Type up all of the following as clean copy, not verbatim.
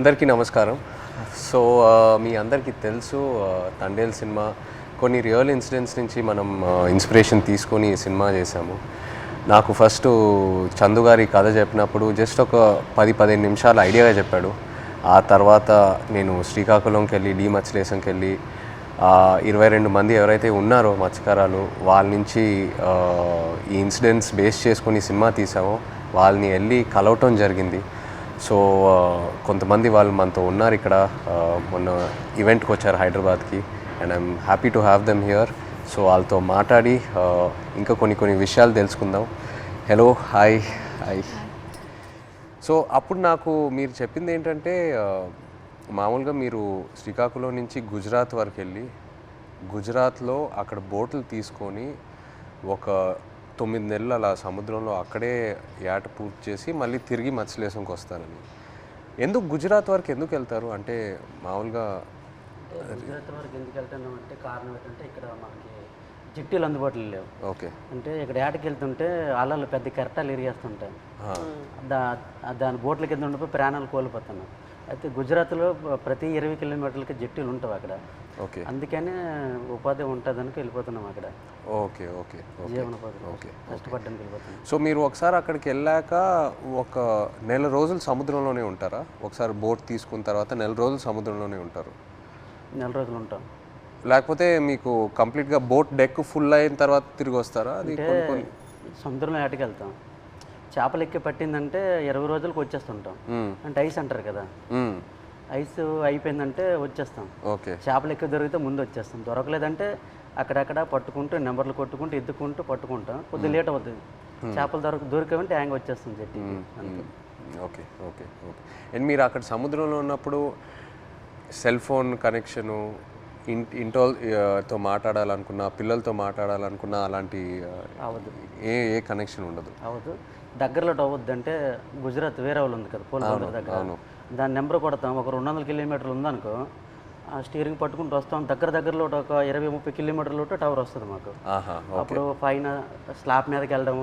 అందరికీ నమస్కారం. సో మీ అందరికీ తెలుసు తండేల్ సినిమా కొన్ని రియల్ ఇన్సిడెంట్స్ నుంచి మనం ఇన్స్పిరేషన్ తీసుకొని ఈ సినిమా చేశాము. నాకు ఫస్ట్ చందు గారి కథ చెప్పినప్పుడు జస్ట్ ఒక 10-15 నిమిషాలు ఐడియాగా చెప్పాడు. ఆ తర్వాత నేను శ్రీకాకుళంకి వెళ్ళి మత్స్యలేశంకి వెళ్ళి 22 మంది ఎవరైతే ఉన్నారో మత్స్యకారాలు వాళ్ళ నుంచి ఈ ఇన్సిడెంట్స్ బేస్ చేసుకొని సినిమా తీసామో వాళ్ళని వెళ్ళి కలవటం జరిగింది. సో కొంతమంది వాళ్ళు మనతో ఉన్నారు ఇక్కడ, మొన్న ఈవెంట్కి వచ్చారు హైదరాబాద్కి, and I'm happy to have them here. So వాళ్ళతో మాట్లాడి ఇంకా కొన్ని విషయాలు తెలుసుకుందాం. Hello, hi. సో అప్పుడు నాకు మీరు చెప్పింది ఏంటంటే మామూలుగా మీరు శ్రీకాకుళం నుంచి గుజరాత్ వరకు వెళ్ళి గుజరాత్లో అక్కడ బోట్లు తీసుకొని ఒక 9 నెలలు అలా సముద్రంలో అక్కడే ఏట పూర్తి చేసి మళ్ళీ తిరిగి మత్స్యలేశంకి వస్తారని. ఎందుకు గుజరాత్ వరకు ఎందుకు వెళ్తారు? అంటే మామూలుగా గుజరాత్ వరకు ఎందుకు వెళ్తున్నాం అంటే కారణం ఏంటంటే ఇక్కడ మనకి జిట్టీలు అందుబాటులో లేవు. ఓకే. అంటే ఇక్కడ ఏటకి వెళ్తుంటే అలలు పెద్ద కెరటాలు ఇరిగేస్తుంటాయి. దాని బోట్ల కింద ఉండిపోయి ప్రాణాలు కోల్పోతున్నాం. అయితే గుజరాత్లో ప్రతి 20 కిలోమీటర్లకి జట్టీలు ఉంటాయి అక్కడ. ఓకే. అందుకనే ఉపాధి ఉంటుందని వెళ్ళిపోతున్నాం అక్కడ. ఓకే. జీవనోపాధి కష్టపడ్డానికి వెళ్ళిపోతున్నాం. సో మీరు ఒకసారి అక్కడికి వెళ్ళాక ఒక నెల రోజులు సముద్రంలోనే ఉంటారా? ఒకసారి బోట్ తీసుకున్న తర్వాత నెల రోజులు సముద్రంలోనే ఉంటారు? నెల రోజులు ఉంటాం. లేకపోతే మీకు కంప్లీట్గా బోట్ డెక్ ఫుల్ అయిన తర్వాత తిరిగి వస్తారా? అది సముద్రంలో ఏటకి వెళ్తాం. చేపలు ఎక్కి పట్టిందంటే 20 రోజులకు వచ్చేస్తుంటాం. అంటే ఐస్ అంటారు కదా, ఐస్ అయిపోయిందంటే వచ్చేస్తాం. ఓకే. చేపలు ఎక్కి దొరికితే ముందు వచ్చేస్తాం. దొరకలేదంటే అక్కడక్కడ పట్టుకుంటూ నెంబర్లు కొట్టుకుంటూ ఎత్తుకుంటూ పట్టుకుంటాం. కొద్దిగా లేట్ అవుతుంది. చేపలు దొరికామంటే హ్యాంగ్ వచ్చేస్తుంది జట్టి. ఓకే. అండ్ మీరు అక్కడ సముద్రంలో ఉన్నప్పుడు సెల్ ఫోన్ కనెక్షను, ఇంటితో మాట్లాడాలనుకున్నా, పిల్లలతో మాట్లాడాలనుకున్నా అలాంటి అవ్వదు. ఏ కనెక్షన్ ఉండదు? అవ్వదు. దగ్గరలో అవ్వద్దు. అంటే గుజరాత్ వేరే వాళ్ళు ఉంది కదా పోలవరం దగ్గర, దాని నెంబర్ కొడతాం. ఒక 200 కిలోమీటర్లు ఉందనుకో, ఆ స్టీరింగ్ పట్టుకుంటూ వస్తాం. దగ్గరలో ఒక 20-30 కిలోమీటర్లు టవర్ వస్తుంది మాకు. అప్పుడు పైన స్లాబ్ మీదకి వెళ్ళడం,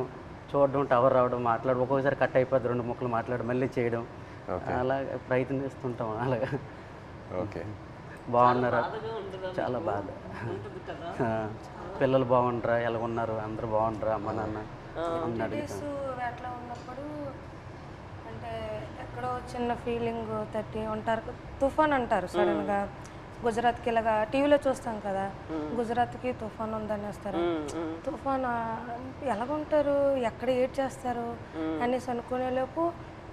చూడడం, టవర్ రావడం, మాట్లాడడం. ఒక్కొక్కసారి కట్ అయిపోద్ది, 2 ముక్కలు మాట్లాడడం, మళ్ళీ చేయడం, అలా ప్రయత్నిస్తుంటాం. అలాగా. ఓకే. బాగున్నారా? చాలా బాధ. పిల్లలు బాగుంటారా, ఎలా ఉన్నారు, అందరూ బాగుంటారా, అమ్మ నాన్న అట్లా ఉన్నప్పుడు అంటే ఎక్కడో చిన్న ఫీలింగ్ తట్టి ఉంటారు. తుఫాన్ అంటారు సడన్గా. గుజరాత్కి ఇలాగా టీవీలో చూస్తాం కదా, గుజరాత్కి తుఫాన్ ఉందని వస్తారు. తుఫాన్ ఎలాగుంటారు, ఎక్కడ ఏడ్ చేస్తారు అనేసి అనుకునేలోపు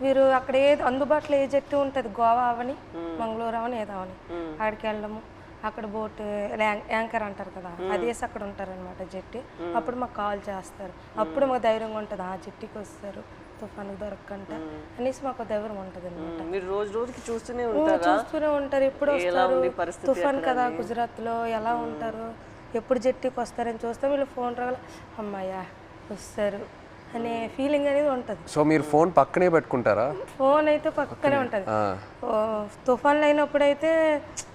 వీరు అక్కడ ఏది అందుబాటులో ఏ జట్టు ఉంటుంది, గోవా అవని మంగళూరు అవని ఏదో అవని, అక్కడికి వెళ్ళడము. అక్కడ బోట్ యాంకర్ అంటారు కదా, అదేసి అక్కడ ఉంటారనమాట జట్టి. అప్పుడు మాకు కాల్ చేస్తారు. అప్పుడు మాకు ధైర్యంగా ఉంటుంది, ఆ జట్టికి వస్తారు తుఫాను దొరకకంట అనేసి మాకు ధైర్యం ఉంటుంది అనమాట. మీరు రోజుకి చూస్తూనే ఉంటారు. ఎప్పుడు వస్తారు తుఫాన్ కదా, గుజరాత్లో ఎలా ఉంటారు, ఎప్పుడు జట్టికి వస్తారని చూస్తే వీళ్ళు ఫోన్ రావాలి, అమ్మాయ్యా వస్తారు అనే ఫీలింగ్ అనేది ఉంటుంది. సో మీరు ఫోన్ పక్కనే పెట్టుకుంటారా? ఫోన్ అయితే పక్కనే ఉంటుంది. తుఫాన్లు అయినప్పుడు అయితే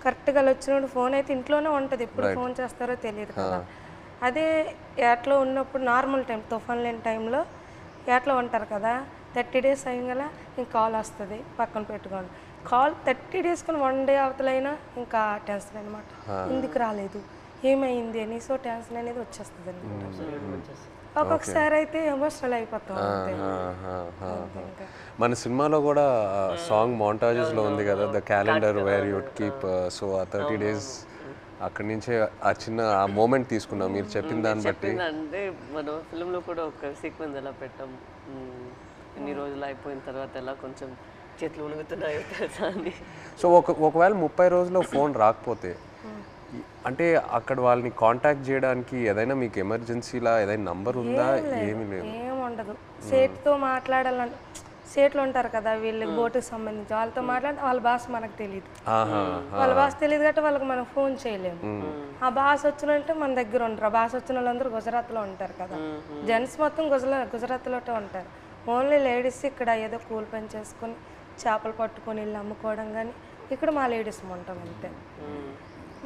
కరెక్ట్గా వచ్చినప్పుడు ఫోన్ అయితే ఇంట్లోనే ఉంటుంది. ఎప్పుడు ఫోన్ చేస్తారో తెలియదు కదా. అదే ఏట్లో ఉన్నప్పుడు నార్మల్ టైం, తుఫాన్ లేని టైంలో ఏట్లో ఉంటారు కదా, 30 డేస్ అయ్యగల ఇంక కాల్ వస్తుంది, పక్కన పెట్టుకోండి. కాల్ 30 డేస్కొని 1 డే అవతలైనా ఇంకా టెన్షన్ అనమాట. ఎందుకు రాలేదు, ఏమైంది అని. సో టెన్షన్ అనేది వచ్చేస్తుంది అనమాట. ఒక్కొక్కసారి అయితే ఎమోషనల్ అయిపోతాం. మన సినిమాలో కూడా సాంగ్ మోంటాజెస్లో ఉంది కదా, the calendar where you'd keep. So ఆ 30 డేస్ అక్కడి నుంచే ఆ చిన్న ఆ మూమెంట్ తీసుకున్నాం మీరు చెప్పిన దాన్ని బట్టి. అంటే మన ఫిల్మ్లో కూడా ఒక సీక్వెన్స్ ఎలా పెట్టాం, ఇన్ని రోజులు అయిపోయిన తర్వాత ఎలా కొంచెం చేతులు ఉణుగుతున్నాయో తెలుసా అని. సో ఒకవేళ 30 రోజుల్లో ఫోన్ రాకపోతే అంటే అక్కడ వాళ్ళని కాంటాక్ట్ చేయడానికి ఏదైనా మీకు ఎమర్జెన్సీలా ఏదైనా నంబర్ ఉందా? ఏమీ లేదు, ఏముండదు. సేట్తో మాట్లాడాలని, సేట్లు ఉంటారు కదా వీళ్ళకి బోటుకి సంబంధించి, వాళ్ళతో మాట్లాడితే వాళ్ళ భాష మనకు తెలియదు. వాళ్ళ భాష తెలియదు కాబట్టి వాళ్ళకి మనం ఫోన్ చేయలేము. ఆ భాష వచ్చినంటే మన దగ్గర ఉంటారు. ఆ భాష వచ్చిన వాళ్ళందరూ గుజరాత్లో ఉంటారు కదా, జెంట్స్ మొత్తం గుజరాత్లో ఉంటారు. ఓన్లీ లేడీస్ ఇక్కడ ఏదో కూలి పని చేసుకొని చేపలు పట్టుకొని వెళ్ళి అమ్ముకోవడం, కానీ ఇక్కడ మా లేడీస్ ఉంటాం అంతే.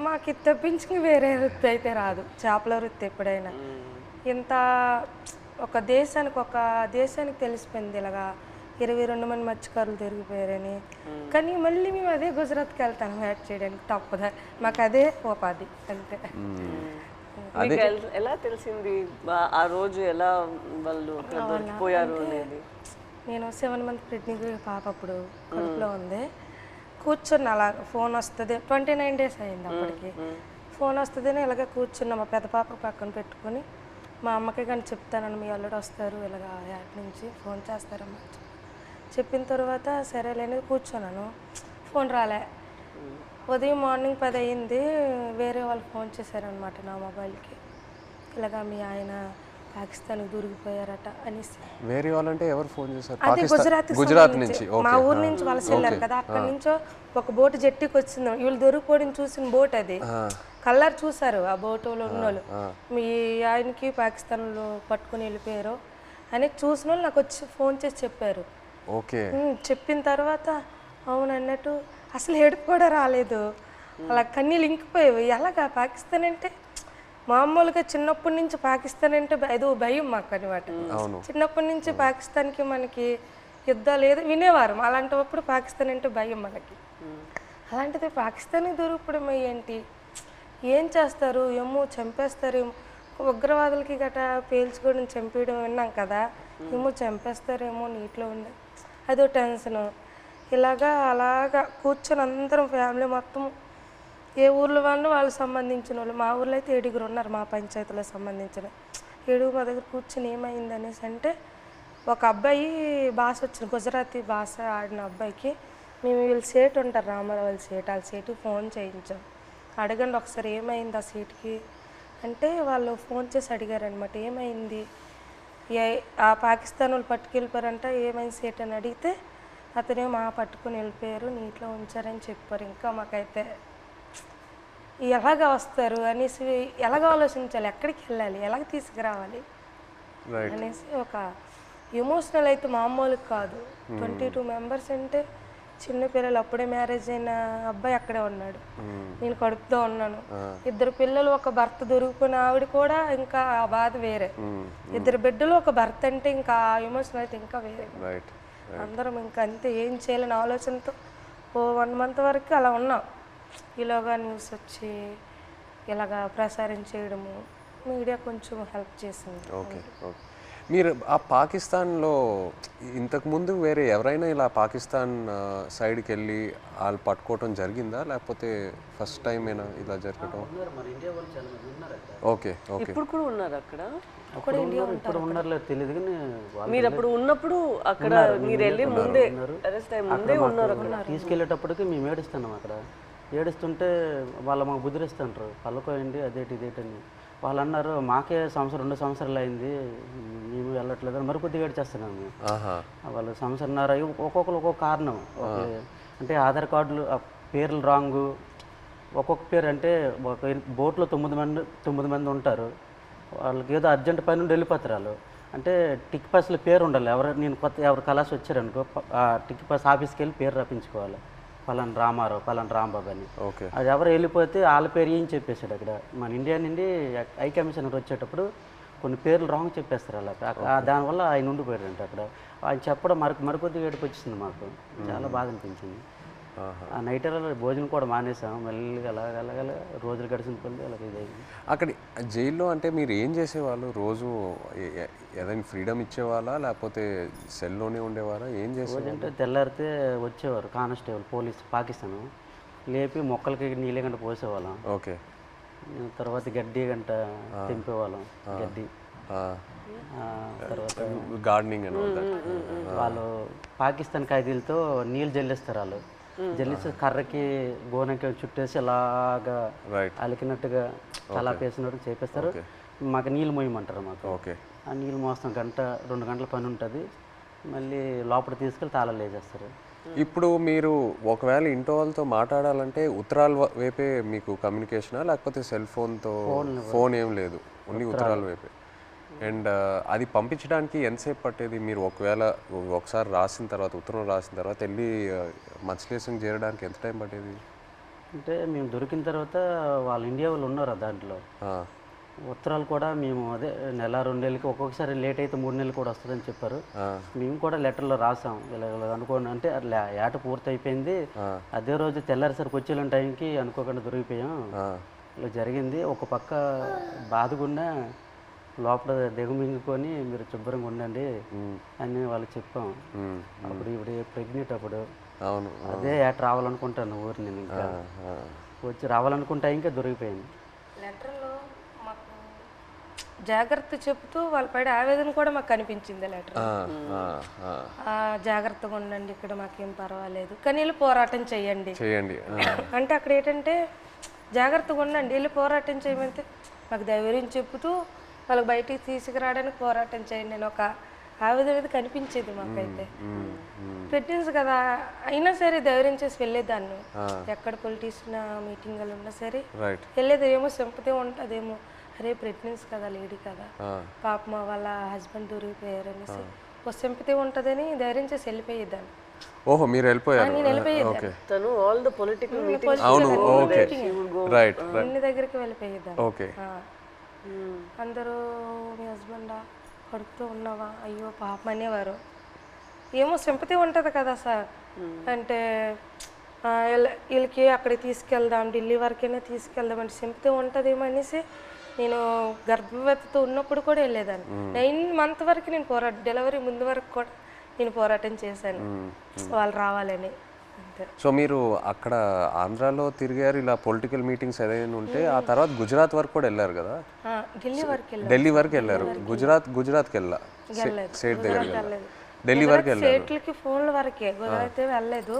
మాకు ఇది తప్పించి వేరే వృత్తి అయితే రాదు, చేపల వృత్తి. ఎప్పుడైనా ఇంత ఒక దేశానికి తెలిసిపోయింది ఇలాగా 22 మంది మత్స్యకారులు దొరికిపోయారని. కానీ మళ్ళీ మేము అదే గుజరాత్కి వెళ్తాను వేట చేయడానికి తప్పదా, మాకు అదే ఉపాధి అంతే. మీకు ఎలా తెలిసింది ఆ రోజు ఎలా వాళ్ళు అక్కడ దొరికిపోయారు అనేది? నేను 7 మంత్ ప్రెగ్నెంట్ పాప అప్పుడు కడుపులో ఉంది. కూర్చున్న అలా ఫోన్ వస్తుంది, 29 days అయింది అప్పటికి. ఫోన్ వస్తుందని ఇలాగే కూర్చున్నా, మా పెద్ద పాప పక్కన పెట్టుకొని. మా అమ్మకి కానీ చెప్తానని, మీ అల్లుడు వస్తారు ఇలాగ యాడ్ నుంచి ఫోన్ చేస్తారమ్మా చెప్పిన తర్వాత సరేలేని కూర్చున్నాను. ఫోన్ రాలే. ఉదయం మార్నింగ్ 10 అయింది, వేరే వాళ్ళు ఫోన్ చేశారనమాట నా మొబైల్కి, ఇలాగా మీ ఆయన పాకిస్తాన్కి దొరికిపోయారట అనేసి. వేరే వాళ్ళంటే ఎవరు ఫోన్ చేశారు? అదే గుజరాత్ నుంచి, మా ఊరు నుంచి వలస వెళ్ళారు కదా, అక్కడి నుంచో ఒక బోటు జట్టికి వచ్చింది. వీళ్ళు దొరికిపోవడం చూసిన బోట్ అది, కలర్ చూసారు ఆ బోటులో ఉన్నోళ్ళు, మీ ఆయనకి పాకిస్తాన్లో పట్టుకుని వెళ్ళిపోయారు అని చూసిన వాళ్ళు నాకు వచ్చి ఫోన్ చేసి చెప్పారు. ఓకే. చెప్పిన తర్వాత అవును అన్నట్టు అసలు ఏడుపు కూడా రాలేదు, అలా కన్నీళ్ళు ఇంకిపోయేవి. ఎలాగా పాకిస్తాన్ అంటే మామూలుగా చిన్నప్పటి నుంచి పాకిస్తాన్ అంటే ఏదో భయం మాకు అనమాట. చిన్నప్పటి నుంచి పాకిస్తాన్కి మనకి యుద్ధాలు ఏదో వినేవారు, అలాంటప్పుడు పాకిస్తాన్ అంటే భయం మనకి. అలాంటిది పాకిస్తాన్కి దొరికిపోవడం ఏంటి, ఏం చేస్తారు ఏమో, చంపేస్తారేమో, ఉగ్రవాదులకి గట్రా పేల్చుకోవడం చంపేయడం విన్నాం కదా, ఏమో చంపేస్తారేమో నీటిలో ఉండే అదో టెన్షను. అలాగా కూర్చొని అందరం ఫ్యామిలీ మొత్తం, ఏ ఊర్లో వాళ్ళు సంబంధించిన వాళ్ళు, మా ఊర్లో అయితే 7 ఉన్నారు, మా పంచాయతీలో సంబంధించిన 7 మా దగ్గర కూర్చొని ఏమైంది అనేసి అంటే, ఒక అబ్బాయి భాష వచ్చిన గుజరాతీ భాష ఆడిన అబ్బాయికి మేము వీళ్ళు సేటు ఉంటారు రామారావు వాళ్ళ సేటు, వాళ్ళ సేటుకి ఫోన్ చేయించాం. అడగండి ఒకసారి ఏమైంది ఆ సీట్కి అంటే, వాళ్ళు ఫోన్ చేసి అడిగారనమాట ఏమైంది, ఆ పాకిస్తాన్ వాళ్ళు పట్టుకెళ్ళిపోయారంట, ఏమైంది సీట్ అని అడిగితే అతనే మా పట్టుకుని వెళ్ళిపోయారు, నీటిలో ఉంచారని చెప్పారు. ఇంకా మాకైతే ఎలాగ వస్తారు అనేసి, ఎలాగ ఆలోచించాలి, ఎక్కడికి వెళ్ళాలి, ఎలాగ తీసుకురావాలి అనేసి ఒక ఎమోషనల్ అయితే మామూలుగా కాదు. 22 members అంటే చిన్నపిల్లలు, అప్పుడే మ్యారేజ్ అయిన అబ్బాయి అక్కడే ఉన్నాడు, నేను కడుపుతో ఉన్నాను, 2 పిల్లలు, ఒక భర్త దొరికిపోయిన ఆవిడ కూడా ఇంకా ఆ బాధ వేరే, 2 బిడ్డలు ఒక భర్త అంటే ఇంకా ఆ ఎమోషన్ అయితే ఇంకా వేరే. అందరం ఇంకా అంతే, ఏం చేయాలని ఆలోచనతో ఓ 1 month వరకు అలా ఉన్నాం. ఇలాగా న్యూస్ వచ్చి ఇలాగా ప్రసారం చేయడము, మీడియా కొంచెం హెల్ప్ చేసింది. ఓకే. ఓకే. మీరు ఆ పాకిస్తాన్లో ఇంతకుముందు వేరే ఎవరైనా ఇలా పాకిస్తాన్ సైడ్కి వెళ్ళి వాళ్ళు పట్టుకోవటం జరిగిందా, లేకపోతే ఫస్ట్ టైం అయినా ఇలా జరగటం? ఓకే. ఓకే. ఇప్పుడు కూడా ఉన్నారు అక్కడ? ఇప్పుడు ఉన్నారో తెలియదు కానీ మీరు అప్పుడు ఉన్నప్పుడు అక్కడ మీరు వెళ్ళి ముందే అరెస్ట్ అయ్యి ముందే ఉన్నారు అక్కడ. తీసుకెళ్ళేటప్పటికి మేము ఏడుస్తున్నాం అక్కడ. ఏడుస్తుంటే వాళ్ళు మాకు బుద్ధిరిస్తుంటారు, పళ్ళకోయండి అదేటి ఇదేటని. వాళ్ళు అన్నారు మాకే 2 సంవత్సరాలు అయింది మేము వెళ్ళట్లేదు అని మరికొద్దిగా ఏడ్చేస్తున్నాం మేము. వాళ్ళు 1.5 సంవత్సరాలు ఒక్కొక్కరు ఒక్కొక్క కారణం. అంటే ఆధార్ కార్డులు పేర్లు రాంగు, ఒక్కొక్క పేరు అంటే ఒక బోట్లో 9 మంది ఉంటారు, వాళ్ళకి ఏదో అర్జెంట్ పని నుండి వెళ్ళిపోతారు వాళ్ళు. అంటే టిక్ పాస్లో పేరు ఉండాలి, నేను ఎవరు కలాసి వచ్చారనుకో ఆ టిక్ పాస్ ఆఫీస్కి వెళ్ళి పేరు రప్పించుకోవాలి, పలానా రామారావు పలానా రాంబాబు అని. అది ఎవరు వెళ్ళిపోతే వాళ్ళ పేరు ఏం చెప్పేశాడు అక్కడ. మన ఇండియా నుండి హై కమిషనర్ వచ్చేటప్పుడు కొన్ని పేర్లు రాంగ్ చెప్పేస్తారు అలా, దానివల్ల ఆయన ఉండిపోయాడంట అక్కడ. ఆయన చెప్పడం మరికొద్దిగా ఏడుపు వచ్చింది మాకు, చాలా బాధ అనిపించింది. ఆ నైట్ భోజనం కూడా మానేసాం, మళ్ళీ అలాగ రోజులు గడిచిన కొద్ది అలాగే ఇదైంది. అక్కడ జైల్లో అంటే మీరు ఏం చేసేవాళ్ళు రోజు? ఏదైనా ఫ్రీడమ్ ఇచ్చేవాళ్ళా లేకపోతే సెల్లోనే ఉండేవారా, ఏం చేసేవారు? అంటే తెల్లారితే వచ్చేవారు కానిస్టేబుల్ పోలీస్ పాకిస్తాన్, లేపి మొక్కలకి నీళ్ళ గంట పోసేవాళ్ళం. ఓకే. తర్వాత గడ్డి గంట తెంపేవాళ్ళం, గడ్డి. తర్వాత గార్డెనింగ్ అని వాళ్ళు పాకిస్తాన్ ఖైదీలతో నీళ్ళు జల్లిస్తారు, వాళ్ళు జల్లిస్తే కర్రకి గోనకి చుట్టేసి అలాగా అలికినట్టుగా కలాపేసినట్టు చేపిస్తారు. మాకు నీళ్ళు మోయమంటారు మాకు. ఓకే. ఆ నీళ్ళు మోస్తాం, 1-2 గంటల పని ఉంటుంది, మళ్ళీ లోపల తీసుకెళ్ళి తాళాలు వేసేస్తారు. ఇప్పుడు మీరు ఒకవేళ ఇంట్లో వాళ్ళతో మాట్లాడాలంటే ఉత్తరాల వైపే మీకు కమ్యూనికేషనా, లేకపోతే సెల్ ఫోన్తో? ఫోన్ ఏం లేదు, ఓన్లీ ఉత్తరాల వైపే. అండ్ అది పంపించడానికి ఎంతసేపు పట్టేది? మీరు ఒకసారి రాసిన తర్వాత, ఉత్తరం రాసిన తర్వాత వెళ్ళి మత్స్యలేశంకి చేరడానికి ఎంత టైం పట్టేది? అంటే మేము దొరికిన తర్వాత వాళ్ళు ఇండియా వాళ్ళు ఉన్నారు దాంట్లో, ఉత్తరాలు కూడా మేము అదే నెల 2 నెలలకి ఒక్కొక్కసారి లేట్ అయితే 3 నెలలు కూడా వస్తుందని చెప్పారు. మేము కూడా లెటర్లో రాసాం ఇలా అనుకోండి అంటే ఏట పూర్తి అయిపోయింది, అదే రోజు తెల్లారిసరికి వచ్చే టైంకి అనుకోకుండా దొరికిపోయాం, ఇలా జరిగింది. ఒక పక్క బాధగుండా లోపల దిగమింగుకొని మీరు శుభ్రంగా ఉండండి అని వాళ్ళకి చెప్పాం. అప్పుడు ఇప్పుడు ప్రెగ్నెంట్ అప్పుడు అదే ఏట రావాలనుకుంటాను ఊరు నేను ఇంకా వచ్చి రావాలనుకుంటా ఇంకా దొరికిపోయింది. లెటర్లో మాకు జాగ్రత్త చెప్తూ వాళ్ళ పైన ఆవేదన కూడా మాకు కనిపించింది లెటర్. జాగ్రత్తగా ఉండండి, ఇక్కడ మాకేం పర్వాలేదు కానీ వెళ్ళి పోరాటం చేయండి అంటే అక్కడ ఏంటంటే జాగ్రత్తగా ఉండండి వెళ్ళి పోరాటం చేయమంటే మాకు ధైర్యం చెప్తూ వాళ్ళకి బయటికి తీసుకురావడానికి పోరాటం చేయండి నేను ఒక ఆవేదన అనేది కనిపించేది మాకైతే. ప్రెగ్నెన్సీ కదా అయినా సరే ధైర్యం చేసి వెళ్ళేదాన్ని, ఎక్కడ పొలిటీషియన్ మీటింగ్లు ఉన్నా సరే వెళ్ళేది. ఏమో సింపతి ఉంటుందేమో, అరే ప్రెగ్నెన్సీ కదా లేడీ కదా పాపం వాళ్ళ హస్బెండ్ దొరికిపోయారు అనేసి ఒక సింపతి ఉంటుందని ధైర్యం చేసి వెళ్ళిపోయేదాన్ని. ఓహో మీరు వెళ్ళిపోయారు. నేను వెళ్ళిపోయేదాన్ని, తను ఆల్ ద పొలిటికల్ అన్ని దగ్గరికి వెళ్ళిపోయేదాన్ని. అందరూ మీ హస్బెండా కడుపుతూ ఉన్నావా అయ్యో పాపం అనేవారు. ఏమో సింపతి ఉంటుంది కదా సార్, అంటే వీళ్ళకి అక్కడికి తీసుకెళ్దాం ఢిల్లీ వరకైనా తీసుకెళ్దాం అంటే సింపతి ఉంటుందేమో అనేసి నేను గర్భవతితో ఉన్నప్పుడు కూడా వెళ్ళేదాన్ని. 9 months వరకు నేను డెలివరీ ముందు వరకు కూడా నేను పోరాటం చేశాను వాళ్ళు రావాలని. సో మీరు అక్కడ ఆంధ్రాలో తిరిగారు ఇలా పొలిటికల్ మీటింగ్స్ ఏదైనా ఉంటే, ఆ తర్వాత గుజరాత్ వరకు కూడా వెళ్ళారు కదా? ఢిల్లీ వరకు వెళ్ళారు. గుజరాత్కి వెళ్ళా స్టేట్ దగ్గర ఢిల్లీ వరకు వెళ్ళారు. స్టేట్లకి ఫోన్ల వరకే, గుజరాత్ వెళ్ళలేదు.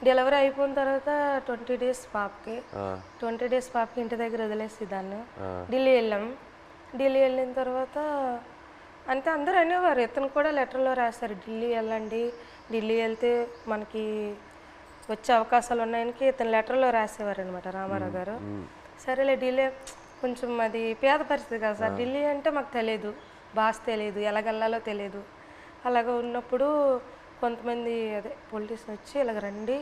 డెలివరీ అయిపోయిన తర్వాత 20 days పాపకి 20 days పాపకి ఇంటి దగ్గర వదిలేసి దాన్ని ఢిల్లీ వెళ్ళాం. ఢిల్లీ వెళ్ళిన తర్వాత అంటే అందరూ అనేవారు, ఇతను కూడా లెటర్లో రాశారు ఢిల్లీ వెళ్ళండి, ఢిల్లీ వెళ్తే మనకి వచ్చే అవకాశాలు ఉన్నాయని ఇతను లెటర్లో రాసేవారు అనమాట రామారావు గారు. సరేలే ఢిల్లీ కొంచెం అది పేద పరిస్థితి కదా సార్, ఢిల్లీ అంటే మాకు తెలియదు, భాష తెలియదు, ఎలాగెళ్ళాలో తెలియదు. అలాగ ఉన్నప్పుడు కొంతమంది అదే పొలిటీషియన్ వచ్చి ఇలాగ రండి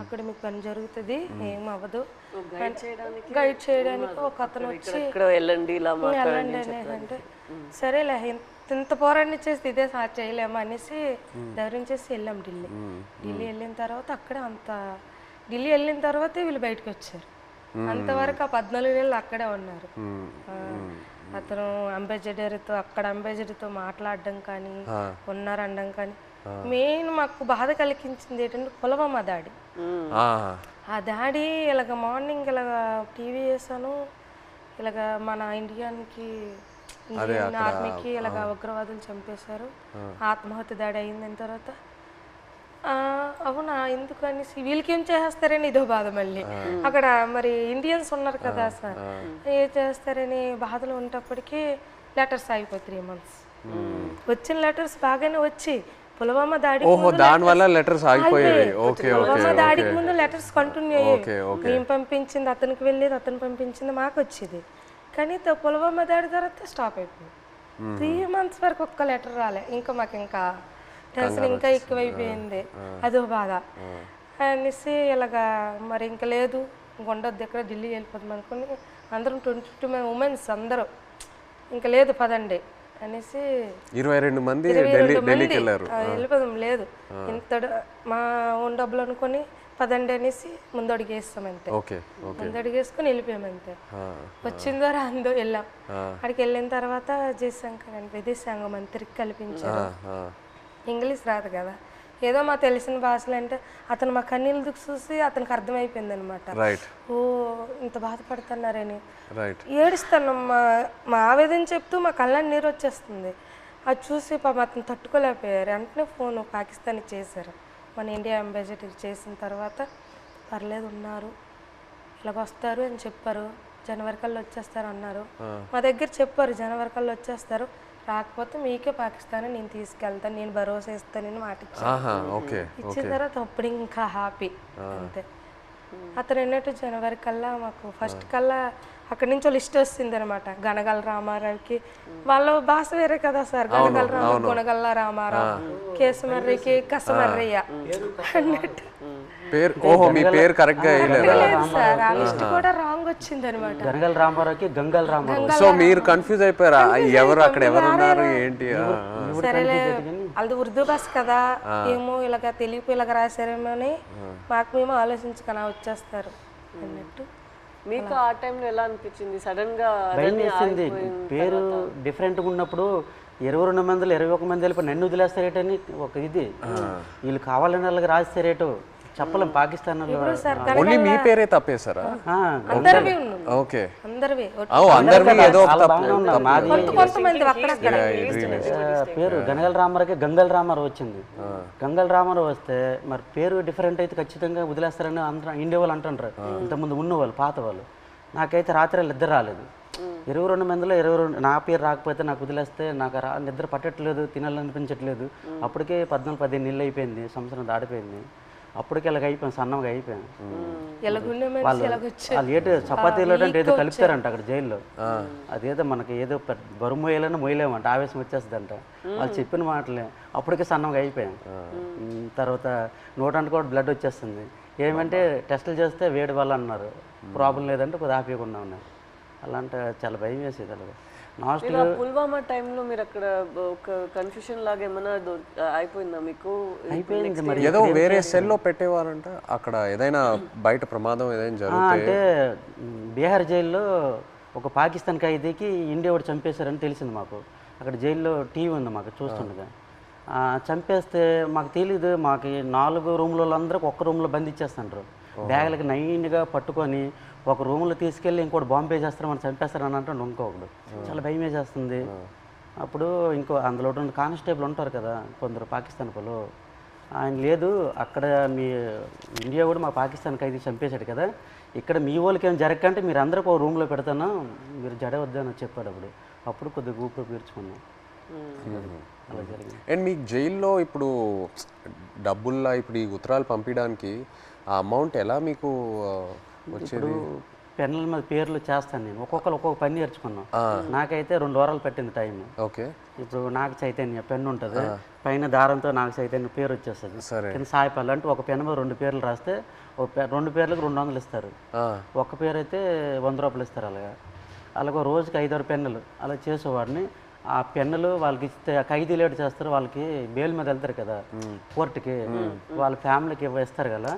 అక్కడ మీకు పని జరుగుతుంది ఏం అవ్వదు గైడ్ చేయడానికి ఒక అతను వచ్చి వెళ్ళండి అంటే సరేలే ఇంత పోరాటం చేసి ఇదే చేయలేమా అనేసి ధైర్యం చేసి వెళ్ళాం ఢిల్లీ. ఢిల్లీ వెళ్ళిన తర్వాత అక్కడే ఢిల్లీ వెళ్ళిన తర్వాతే వీళ్ళు బయటకు వచ్చారు. అంతవరకు ఆ 14 నెలలు అక్కడే ఉన్నారు. అతను అంబాసిడర్తో మాట్లాడడం కానీ ఉన్నారనడం కానీ. మెయిన్ మాకు బాధ కలిగించింది ఏంటంటే పుల్వామా దాడి. ఆ దాడి ఇలాగ మార్నింగ్ ఇలాగ టీవీ వేసాను, ఇలాగ మన ఇండియన్కి ఆర్మీకి ఇలాగ ఉగ్రవాదులు చంపేశారు, ఆత్మహత్య దాడి అయిందని తర్వాత అవునా ఎందుకు అనేసి వీళ్ళకి ఏం చేస్తారని ఇదో బాధ. మళ్ళీ అక్కడ మరి ఇండియన్స్ ఉన్నారు కదా సార్, ఏం చేస్తారని బాధలు ఉన్నప్పటికీ లెటర్స్ అయిపోయి 3 months. వచ్చిన లెటర్స్ బాగానే వచ్చి పుల్వామా దాడికి ముందు లెటర్స్ కంటిన్యూ అయ్యాయి. మేము పంపించింది అతనికి వెళ్ళేది, అతను పంపించింది మాకు వచ్చేది. కానీ పుల్వామా దాడి తర్వాత స్టాప్ అయిపోయింది. 3 months వరకు ఒక్క లెటర్ రాలే. ఇంకా మాకు ఇంకా టెన్షన్ ఇంకా ఎక్కువైపోయింది, అదో బాధ అనేసి ఇలాగా మరి ఇంకా లేదు ఉండొద్దు ఎక్కడ ఢిల్లీ వెళ్ళిపోతాం అనుకుని అందరం 22 ఉమెన్స్ అందరూ ఇంకా లేదు పదండి అనేసి 22 మంది వెళ్ళిపోదాం లేదు ఇంత మా ఓన్ డబ్బులు అనుకుని పదండి అనేసి ముందడుగేస్తాం అంతే. ముందడుగేసుకుని వెళ్ళిపోయాం అంతే. వచ్చిందో రాందో వెళ్ళాం. అక్కడికి వెళ్ళిన తర్వాత జయశంకర్ అని విదేశాంగ మంత్రికి కల్పించారు. ఇంగ్లీష్ రాదు కదా, ఏదో మా తెలిసిన భాషలు అంటే అతను మా కన్నీళ్ళు చూసి అతనికి అర్థమైపోయింది అనమాట. ఓ ఇంత బాధపడుతున్నారని ఏడుస్తాను. మా ఆవేదన చెప్తూ మా కళ్ళని నీరు వచ్చేస్తుంది. అది చూసి పాపం అతను తట్టుకోలేకపోయారు. వెంటనే ఫోన్ పాకిస్తాన్ చేశారు. మన ఇండియా అంబాసిడర్ చేసిన తర్వాత పర్లేదు ఉన్నారు ఇలాగ వస్తారు అని చెప్పారు. జనవరి కల్లా వచ్చేస్తారు అన్నారు. మా దగ్గర చెప్పారు జనవరి కల్లా వచ్చేస్తారు, రాకపోతే మీకే పాకిస్తాన్ నేను తీసుకెళ్తాను, నేను భరోసా ఇస్తానని మాట ఇచ్చిన తర్వాత అప్పుడు ఇంకా హ్యాపీ అంతే. అతను అన్నట్టు జనవరి కల్లా మాకు ఫస్ట్ కల్లా అక్కడి నుంచి లిస్ట్ వస్తుంది అనమాట. గనగల రామారావుకి వాళ్ళ భాష వేరే కదా సార్, గనగల రామారావు గుణగల్ల రామారావు, కేసమర్రికి కసమర్రయ్య అన్నట్టు పేరు ఓహో మీ పేరు కరెక్ట్గా వేయలేదా? సార్ ఆ లిస్ట్ కూడా రాంగ్ వచ్చింది అనమాట. గనగల రామారావుకి గంగల్ రామారావు. సో మీరు కన్ఫ్యూజ్ అయిపోయారా ఎవరు అక్కడ ఎవరు ఉన్నారు ఏంటి? సరేలే అది ఉర్దూ బస్ కదా, ఏమో ఇలాగ తెలియపు ఇలాగ రాశారేమో అని మాకు మేము ఆలోచించుకొని వచ్చేస్తారు అన్నట్టు. మీకు ఆ టైంలో ఎలా అనిపించింది? సడన్ గా భయం వేసింది. పేరు డిఫరెంట్గా ఉన్నప్పుడు 22 మందిలో 21 మంది వెళ్ళిపోయి నన్ను వదిలేస్తారేటని ఒక ఇది, వీళ్ళు కావాలని వాళ్ళకి రాస్తారేటో చెప్పలేం. పాకిస్తాన్ ఓన్లీ మీ పేరే తప్పేశారా? అందరివి ఉన్నాం, ఓకే అందరివి. అందరివి ఏదో ఒక మాది కొంతమంది అక్కడక్కడ పేరు గనగల రామారావుకి గంగల్ రామారావు వచ్చింది. గంగల్ రామారావు వస్తే మరి పేరు డిఫరెంట్ అయితే ఖచ్చితంగా వదిలేస్తారని అందరూ ఇండియా వాళ్ళు అంటుంటారు, ఇంతకుముందు ఉన్నవాళ్ళు పాత వాళ్ళు. నాకైతే రాత్రి నిద్ర రాలేదు. 22 మందిలో 22 నా పేరు రాకపోతే నాకు వదిలేస్తే నాకు నిద్ర పట్టట్లేదు, తినాలనిపించట్లేదు. అప్పటికే 14-15 నెలలు అయిపోయింది, సంవత్సరం దాటిపోయింది. అప్పటికి ఇలాగ అయిపోయాను, సన్నంగా అయిపోయాను. వాళ్ళు ఏదో చపాతీలో అంటే ఏదో కలుపుతారంట అక్కడ జైల్లో, అదేదో మనకి ఏదో బరువు మోయాలని మోయలేమంట, ఆవేశం వచ్చేస్తుందంట. వాళ్ళు చెప్పిన మాటలే అప్పటికే సన్నంగా అయిపోయాను. తర్వాత నోటానికి కూడా బ్లడ్ వచ్చేస్తుంది. ఏమంటే టెస్టులు చేస్తే వేడి వల్ల అన్నారు, ప్రాబ్లం లేదంటే కొద్దిగా ఆపేయకుండా ఉన్నారు. అలాంటి చాలా భయం వేసేది. అలాగే పుల్వామా టైంలో మీరు అక్కడ ఒక కన్ఫ్యూషన్ లాగా ఏమైనా అయిపోయిందా మీకు? అయిపోయింది మరి. ఏదో వేరే సెల్లో పెట్టేవారంట అక్కడ, ఏదైనా బయట ప్రమాదం ఏదైనా జరిగితే. అంటే బీహార్ జైల్లో ఒక పాకిస్తాన్ ఖైదీకి ఇండియా వాడు చంపేశారని తెలిసింది మాకు. అక్కడ జైల్లో టీవీ ఉంది మాకు చూస్తుండగా. చంపేస్తే మాకు తెలీదు, మాకు 4 రూమ్లో అందరికి ఒక్క రూమ్లో బంధించేస్తుంటారు. బ్యాగులకి నైన్గా పట్టుకొని ఒక రూమ్లో తీసుకెళ్ళి ఇంకోటి బాంబు వేసేస్తారు, మనం చంపేస్తారని అంటే ఇంకొకడు. చాలా భయం వేసేస్తుంది. అప్పుడు ఇంకో అందులో 2 కానిస్టేబుల్ ఉంటారు కదా కొందరు పాకిస్తాన్ వాళ్ళు, ఆయన లేదు అక్కడ మీ ఇండియా కూడా మా పాకిస్తాన్ ఖైదీ చంపేశాడు కదా, ఇక్కడ మీ వాళ్ళకి ఏం జరగకంటే మీరు అందరికి ఒక రూమ్లో పెడతాను, మీరు జడవద్దని చెప్పాడు. అప్పుడు కొద్దిగా ఊపిరి పీల్చుకున్నాం. అలా జరిగింది. అండ్ మీకు జైల్లో ఇప్పుడు డబ్బుల్లా ఇప్పుడు ఈ ఉత్తరాలు పంపించడానికి ఆ అమౌంట్ ఎలా మీకు వచ్చేది? పెన్నుల మీద పేర్లు చేస్తాను నేను, ఒక్కొక్కరు ఒక్కొక్క పని నేర్చుకున్నాం. నాకైతే 2 వారాలు పట్టింది టైం. ఓకే. ఇప్పుడు నాకు చైతన్య పెన్ను ఉంటుంది, పైన దారంతో నాకు చైతన్య పేరు వచ్చేస్తుంది. కింద సాయిపల్లి అంటే ఒక పెన్ను మీద 2 పేర్లు రాస్తే 2 పేర్లకు 200 ఇస్తారు. ఒక పేరు అయితే 100 రూపాయలు ఇస్తారు. అలాగే రోజుకి 5-6 పెన్నులు అలా చేసేవాడిని. ఆ పెన్నులు వాళ్ళకి ఇస్తే ఖైదీ లేట్ చేస్తారు, వాళ్ళకి బెయిల్ మీద వెళ్తారు కదా కోర్టుకి, వాళ్ళ ఫ్యామిలీకి ఇస్తారు కదా.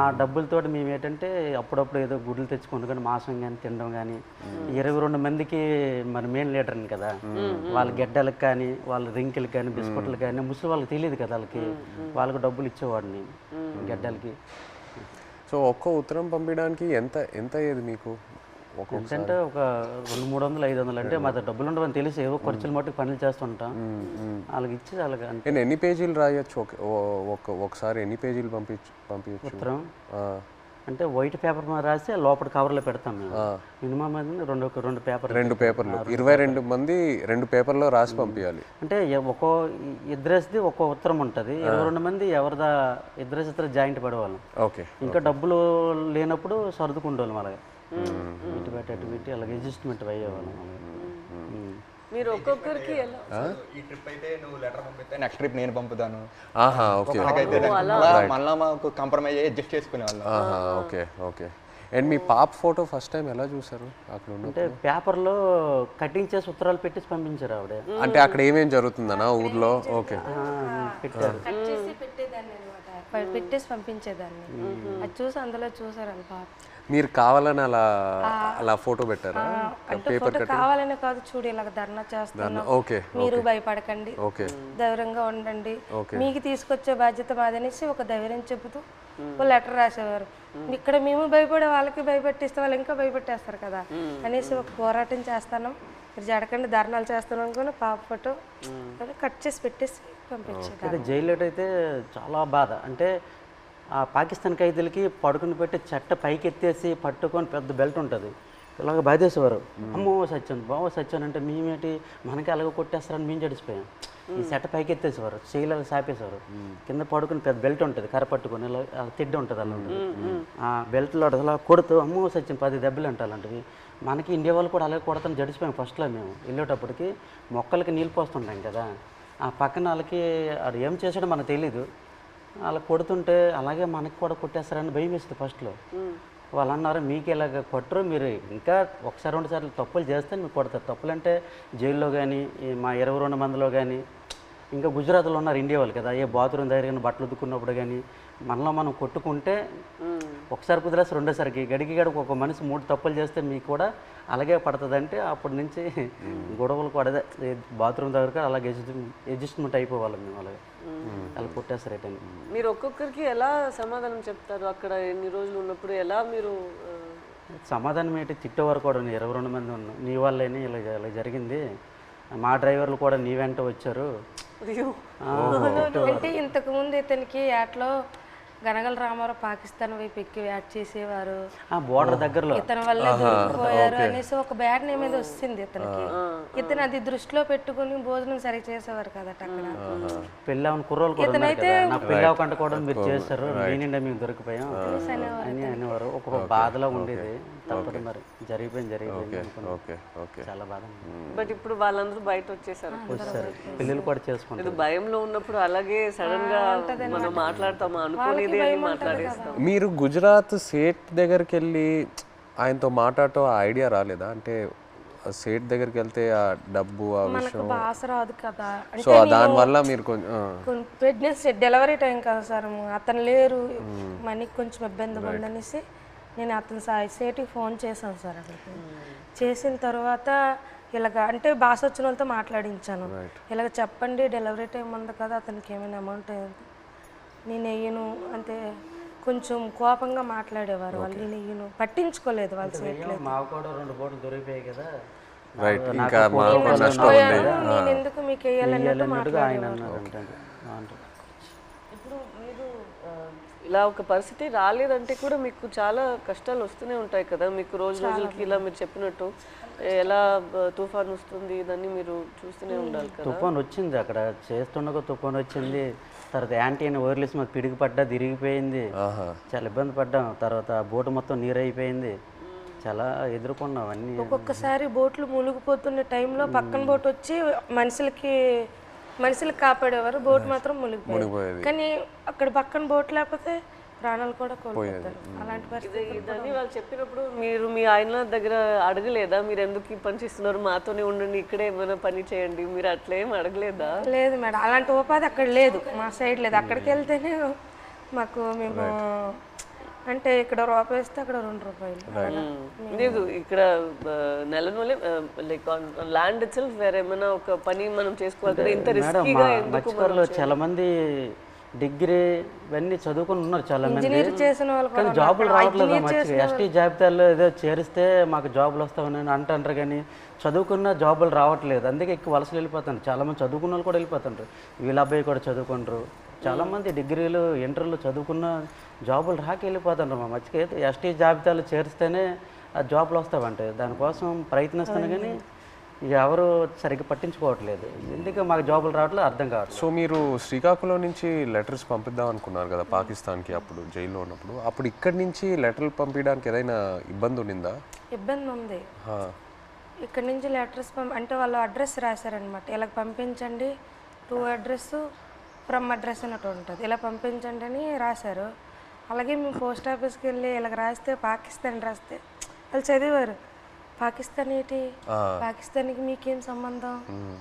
ఆ డబ్బులతోటి మేము ఏంటంటే అప్పుడప్పుడు ఏదో గుడ్లు తెచ్చుకుంటాం కానీ మాంసం కానీ తినడం కానీ. 22 మందికి మరి మెయిన్ లీడర్ని కదా, వాళ్ళ గెడ్డలకు కానీ వాళ్ళ రింకిలకు కానీ బిస్కెట్లకు కానీ ముసలి వాళ్ళకి తెలియదు కదా, వాళ్ళకి డబ్బులు ఇచ్చేవాడిని గెడ్డలకి. సో ఒక్కో ఉత్తరం పంపించడానికి ఎంత అయ్యేది మీకు? అంటే ఒక 200-300-500 అంటే మా డబ్బులు ఉండవని తెలిసి ఏవో ఖర్చులు మట్టుకు పనులు చేస్తుంటాం. వాళ్ళకి ఇచ్చి అలాగే. నేను ఎన్ని పేజీలు రాయొచ్చు ఒకసారి? ఎన్ని పేజీలు పంపించచ్చు ఉత్తరం? అంటే వైట్ పేపర్ మీద రాసి లోపల కవర్లో పెడతాం మేము. మినిమం రెండు పేపర్లు 22 మంది 2 పేపర్లో రాసి పంపించాలి. అంటే ఒక్కో ఇద్దరేసిది ఒక్కో ఉత్తరం ఉంటుంది. 22 మంది ఎవరిదా ఇద్దరు జాయింట్ పడేవాళ్ళం. ఓకే. ఇంకా డబ్బులు లేనప్పుడు సర్దుకుంటేవాళ్ళం. అలాగే ఇటు పెట్టి అలాగే అడ్జస్ట్మెంట్ అయ్యేవాళ్ళం. మీరు ఒక్కొక్కరికి ఈ ట్రిప్ అయితే నువ్వు లెటర్ పంపిస్తే నెక్స్ట్ ట్రిప్ నేను పంపుతాను. మళ్ళీ మాకు కాంప్రమైజ్ అయ్యి అడ్జస్ట్ చేసుకునేవాళ్ళం. ఓకే. అండ్ మీ పాప ఫోటో ఫస్ట్ టైం ఎలా చూసారు అక్కడ? అంటే పేపర్లో కటింగ్ చేసి ఉత్తరాలు పెట్టేసి పంపించారు ఆవిడ. అంటే అక్కడ ఏమేం జరుగుతుందన్నా ఊర్లో? ఓకే. పెట్టారు, పెట్టేసి పంపించేదాన్ని. అది చూసి అందులో చూసారు వాళ్ళ పాప. మీరు కావాలని అలా ఫోటో పెట్టారా? అంటే ఫోటో కావాలని కాదు, చూడు ఇలాగ ధర్నా చేస్తున్నాం, మీరు భయపడకండి, ధైర్యంగా ఉండండి, మీకు తీసుకొచ్చే బాధ్యత మాదనేసి ఒక ధైర్యం చెబుతూ ఒక లెటర్ రాసేవారు. ఇక్కడ మేము భయపడే వాళ్ళకి భయపెట్టిస్తే వాళ్ళు ఇంకా భయపెట్టేస్తారు కదా అనేసి ఒక పోరాటం చేస్తాను, మీరు జడకండి ధర్నాలు చేస్తాను అనుకుని పాప ఫోటో కట్ చేసి పెట్టేసి పంపించారు. జైల్లో అయితే చాలా బాధ. అంటే ఆ పాకిస్తాన్ ఖైదీలకి పడుకుని పెట్టి చెట్ట పైకి ఎత్తేసి పట్టుకొని పెద్ద బెల్ట్ ఉంటుంది, ఇలాగ బాధేసేవారు. అమ్మో సచ్చాను బావ సచ్చాను అంటే మేమేంటి మనకి అలాగ కొట్టేస్తారని మేము జడిసిపోయాం. ఈ చెట్ట పైకి ఎత్తేసేవారు, చేయలాగా సాపేసేవారు. కింద పడుకుని పెద్ద బెల్ట్ ఉంటుంది కర్ర పట్టుకొని ఇలా తిడ్డ ఉంటుంది అలా ఉంటుంది. ఆ బెల్ట్లో అలా కొడుతూ అమ్మో సచ్చాను 10 దెబ్బలు అంటే అలాంటివి. మనకి ఇండియా వాళ్ళు కూడా అలాగే కొడతాను జడిసిపోయాం. ఫస్ట్లో మేము వెళ్ళేటప్పటికి మొక్కలకి నీళ్ళు పోస్తుంటాం కదా, ఆ పక్కన వాళ్ళకి అది ఏం చేసాడో మనకు తెలీదు. అలా కొడుతుంటే అలాగే మనకి కూడా కొట్టేస్తారని భయం వేస్తుంది ఫస్ట్లో. వాళ్ళు అన్నారు మీకు ఇలాగ కొట్టరు, మీరు ఇంకా ఒకసారి 2 సార్లు తప్పులు చేస్తే మీకు కొడతారు. తప్పులు అంటే జైల్లో కానీ మా 22 మందిలో కానీ, ఇంకా గుజరాత్లో ఉన్నారు ఇండియా వాళ్ళు కదా, ఏ బాత్రూమ్ దగ్గర బట్టలు ఉతుక్కున్నప్పుడు కానీ మనలో మనం కొట్టుకుంటే ఒకసారి కుదిరేసి రెండోసారికి గడికి ఒక మనిషి 3 తప్పులు చేస్తే మీకు కూడా అలాగే పడుతుంది. అంటే అప్పటి నుంచి గొడవలు కూడా అదే బాత్రూమ్ దగ్గర అలాగే అడ్జస్ట్మెంట్ అయిపోవాలి మేము. అలాగే అలా కొట్టేస్తారు రిటర్న్. మీరు ఒక్కొక్కరికి ఎలా సమాధానం చెప్తారు అక్కడ ఎన్ని రోజులు ఉన్నప్పుడు? ఎలా మీరు సమాధానం ఏంటి, తిట్టేవారు కూడా 22 మంది ఉన్నాం, నీ వల్లేని ఇలా ఇలా జరిగింది, మా డ్రైవర్లు కూడా నీ వెంట వచ్చారు. అంటే ఇంతకుముందు ఇతనికి యాట్లో గనగల రామారావు పాకిస్తాన్ వైపు ఎక్కి యాడ్ చేసేవారు, బోర్డర్ దగ్గరలో ఇతని వల్ల దొరికిపోయారు అనేసి ఒక బ్యాడ్ నేమ్ మీద వచ్చింది ఇతనికి. ఇతను అది దృష్టిలో పెట్టుకుని భోజనం సరిగ్గా చేసేవారు కదా అక్కడ. పెళ్ళి అవన్న కుర్రోలు కూడా ఉన్నారు కదా, నాకు పెళ్ళి అవ్వకుండా కూడా మీరు చేస్తారు, మీ నిండా మీకు దొరికిపోయాం అని అనేవారు. ఒక బాధలో ఉండేది. తప్పదు మరి, జరిగిపోయింది చాలా బాధ. బట్ ఇప్పుడు వాళ్ళందరూ బయట వచ్చేసారు, పిల్లలు కూడా చేసుకుంటారు. భయంలో ఉన్నప్పుడు అలాగే సడన్ గా మనం మాట్లాడతామా అనుకునేది అని మాట్లాడేస్తాం. మీరు గుజరాత్ సేట్ దగ్గరికి వెళ్ళి ఆయనతో మాట్లాడటం ఆ ఐడియా రాలేదా? అంటే సేట్ దగ్గరికి వెళ్తే ఆ డబ్బు ఆ విషయం భాష రాదు కదా, సో దానివల్ల మీరు కొంచెం ప్రెగ్నెన్సీ డెలివరీ టైం కదా సార్, అతను లేరు, మనకి కొంచెం ఇబ్బంది ఉందనేసి నేను అతను సేటికి ఫోన్ చేశాను సార్. అక్కడికి చేసిన తర్వాత ఇలాగ అంటే భాష వచ్చిన వాళ్ళతో మాట్లాడించాను, ఇలాగ చెప్పండి డెలివరీ టైం ఉంది కదా, అతనికి ఏమైనా అమౌంట్ నేను వెయ్యను అంటే కొంచెం కోపంగా మాట్లాడేవారు వాళ్ళు. నేను వెయ్యను, పట్టించుకోలేదు వాళ్ళు సేట్లో. మాకు కూడా 2 బోట్లు దొరికిపోయాయి కదా, నేను ఎందుకు మీకు వేయాలన్నట్టు మాట్లాడేవారు. ఇప్పుడు మీరు ఇలా ఒక పరిస్థితి రాలేదంటే కూడా మీకు చాలా కష్టాలు వస్తూనే ఉంటాయి కదా, మీకు రోజుకి ఇలా మీరు చెప్పినట్టు ఎలా తుఫాన్ వస్తుంది దాన్ని మీరు చూస్తూనే ఉండాలి కదా. తుఫాన్ వచ్చింది, అక్కడ చేస్తుండగా తుఫాన్ వచ్చింది. తర్వాత యాంటీ అని వైర్లెస్ మాకు పిడికి పడ్డా తిరిగిపోయింది, చాలా ఇబ్బంది పడ్డాం. తర్వాత బోటు మొత్తం నీరు అయిపోయింది, చాలా ఎదుర్కొన్నాం అన్నీ. ఒక్కొక్కసారి బోట్లు మునిగిపోతున్న టైంలో పక్కన బోట్ వచ్చి మనుషులకు కాపాడేవారు, బోట్ మాత్రం మునిగిపోయేది. కానీ అక్కడ పక్కన బోట్ లేకపోతే ప్రాణాలు కూడా కోల్పోతారు. అలాంటి పరిస్థితి ఇదని వాళ్ళు చెప్పినప్పుడు మీరు మీ ఆయన దగ్గర అడగలేదా, మీరు ఎందుకు ఈ పని చేస్తున్నారు, మాతోనే ఉండండి, ఇక్కడే ఏమైనా పని చేయండి, మీరు అట్లా ఏం అడగలేదా? లేదు మేడం, అలాంటి ఉపాధి అక్కడ లేదు, మా సైడ్ లేదు. అక్కడికి వెళ్తేనే మాకు మేము అంటే ఇక్కడ రూపాయి వేస్తే అక్కడ 2 రూపాయలు లేదు. ఇక్కడ నెలనోలే లైక్ ల్యాండ్ ఇట్ సెల్ఫ్ వేరే ఏమైనా ఒక పని మనం చేసుకోవాలి కదా, ఇంత రిస్కీగా ఎందుకు? చాలా మంది డిగ్రీ ఇవన్నీ చదువుకుని ఉన్నారు చాలా మంది, చేసిన వాళ్ళు కానీ జాబులు రావట్లేదు. మంచిగా ఎస్టీ జాబితాలో ఏదో చేరిస్తే మాకు జాబులు వస్తామని అంటారు, కానీ చదువుకున్న జాబులు రావట్లేదు. అందుకే ఎక్కువ వలసలు వెళ్ళిపోతారు. చాలామంది చదువుకున్న వాళ్ళు కూడా వెళ్ళిపోతుంటారు. వీళ్ళ అబ్బాయి కూడా చదువుకుంటారు. చాలామంది డిగ్రీలు ఇంటర్లు చదువుకున్న జాబులు రాక వెళ్ళిపోతుంటారు. మా మధ్యకి ఎస్టీ జాబితాలు చేరిస్తేనే ఆ జాబులు వస్తావంటే దానికోసం ప్రయత్నిస్తాను, కానీ ఇక ఎవరు సరిగ్గా పట్టించుకోవట్లేదు. ఎందుకు మాకు జాబులు రావట్లేదు అర్థం కావట్లేదు. సో మీరు శ్రీకాకుళం నుంచి లెటర్స్ పంపిద్దాం అనుకున్నారు కదా పాకిస్తాన్కి, అప్పుడు జైల్లో ఉన్నప్పుడు. అప్పుడు ఇక్కడి నుంచి లెటర్లు పంపించడానికి ఏదైనా ఇబ్బంది ఉండిందా? ఇబ్బంది ఉంది. ఇక్కడ నుంచి లెటర్స్ అంటే వాళ్ళు అడ్రస్ రాశారనమాట, ఇలా పంపించండి, టు అడ్రస్ ఫ్రమ్ అడ్రస్ అన్నట్టు ఉంటుంది, ఇలా పంపించండి అని రాశారు. అలాగే మేము పోస్ట్ ఆఫీస్కి వెళ్ళి ఇలాగ రాస్తే పాకిస్తాన్ రాస్తే వాళ్ళు చదివారు, పాకిస్తాన్ ఏంటి, పాకిస్తాన్కి మీకేం సంబంధం,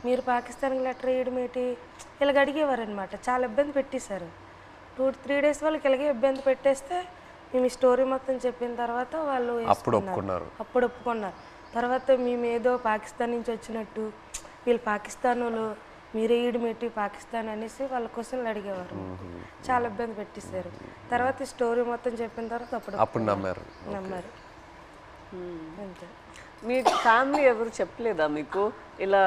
మీరు పాకిస్తాన్కి లెటర్ వేయడం ఏంటి, ఇలాగ అడిగేవారు అనమాట. చాలా ఇబ్బంది పెట్టేశారు. 2-3 డేస్ వాళ్ళకి ఇలాగే ఇబ్బంది పెట్టేస్తే మేము ఈ స్టోరీ మొత్తం చెప్పిన తర్వాత వాళ్ళు అప్పుడు ఒప్పుకున్నారు. తర్వాత మేము ఏదో పాకిస్తాన్ నుంచి వచ్చినట్టు, వీళ్ళు పాకిస్తాన్ వాళ్ళు, మీరు వేయడం ఏంటి పాకిస్తాన్ అనేసి వాళ్ళ క్వశ్చన్లు అడిగేవారు. చాలా ఇబ్బంది పెట్టేశారు. తర్వాత ఈ స్టోరీ మొత్తం చెప్పిన తర్వాత అప్పుడు నమ్మారు. అంతే. మీ ఫ్యామిలీ ఎవరు చెప్పలేదా మీకు ఇలా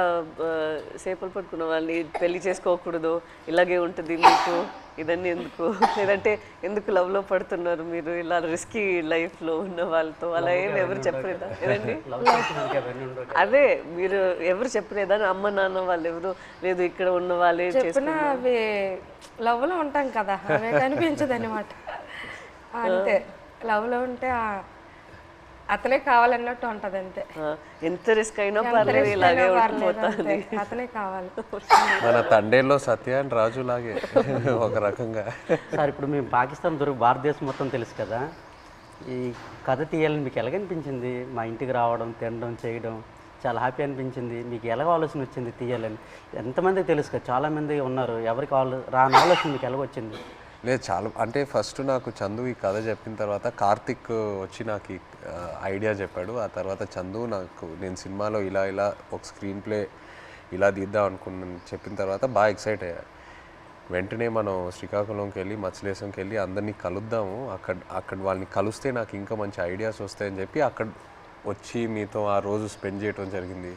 చేపలు పట్టుకున్న వాళ్ళని పెళ్లి చేసుకోకూడదు, ఇలాగే ఉంటుంది మీకు, ఇదన్నీ ఎందుకు, లేదంటే ఎందుకు లవ్లో పడుతున్నారు మీరు ఇలా రిస్కీ లైఫ్లో ఉన్న వాళ్ళతో, అలా ఏమి ఎవరు చెప్పలేదా? ఏదండి అదే మీరు ఎవరు చెప్పలేదా? అమ్మ నాన్న వాళ్ళు ఎవరు లేదు, ఇక్కడ ఉన్న వాళ్ళే చెప్పినా అవి లవ్లో ఉంటాం కదా, అవి కనిపించదు అనమాట. అంతే, లవ్లో ఉంటే అతనే కావాలన్నట్టు ఉంటది అంతే. ఎంత రిస్క్ అయినా పర్లేదు ఇలాగే ఉండిపోతుంది. అతనే కావాలి. మన తండేల్లో సత్య అండ్ రాజు లాగే ఒక రకంగా. సార్ ఇప్పుడు మేము పాకిస్తాన్ దొరికి భారతదేశం మొత్తం తెలుసు కదా, ఈ కథ తీయాలని మీకు ఎలాగనిపించింది? మా ఇంటికి రావడం, తినడం, చేయడం చాలా హ్యాపీ అనిపించింది. మీకు ఎలాగ ఆలోచన వచ్చింది తీయాలని? ఎంతమంది తెలుసు కదా, చాలామంది ఉన్నారు, ఎవరికి రాని ఆలోచన మీకు ఎలాగొచ్చింది? లేదు, చాలా అంటే ఫస్ట్ నాకు చందు ఈ కథ చెప్పిన తర్వాత కార్తిక్ వచ్చి నాకు ఈ ఐడియా చెప్పాడు. ఆ తర్వాత చందు నాకు నేను సినిమాలో ఇలా ఇలా ఒక స్క్రీన్ ప్లే ఇలా తీద్దాం అనుకున్నాను చెప్పిన తర్వాత బాగా ఎక్సైట్ అయ్యా. వెంటనే మనం శ్రీకాకుళంకి వెళ్ళి మత్స్యలేశంకి వెళ్ళి అందరినీ కలుద్దాము, అక్కడ వాళ్ళని కలిస్తే నాకు ఇంకా మంచి ఐడియాస్ వస్తాయని చెప్పి అక్కడ వచ్చి మీతో ఆ రోజు స్పెండ్ చేయడం జరిగింది.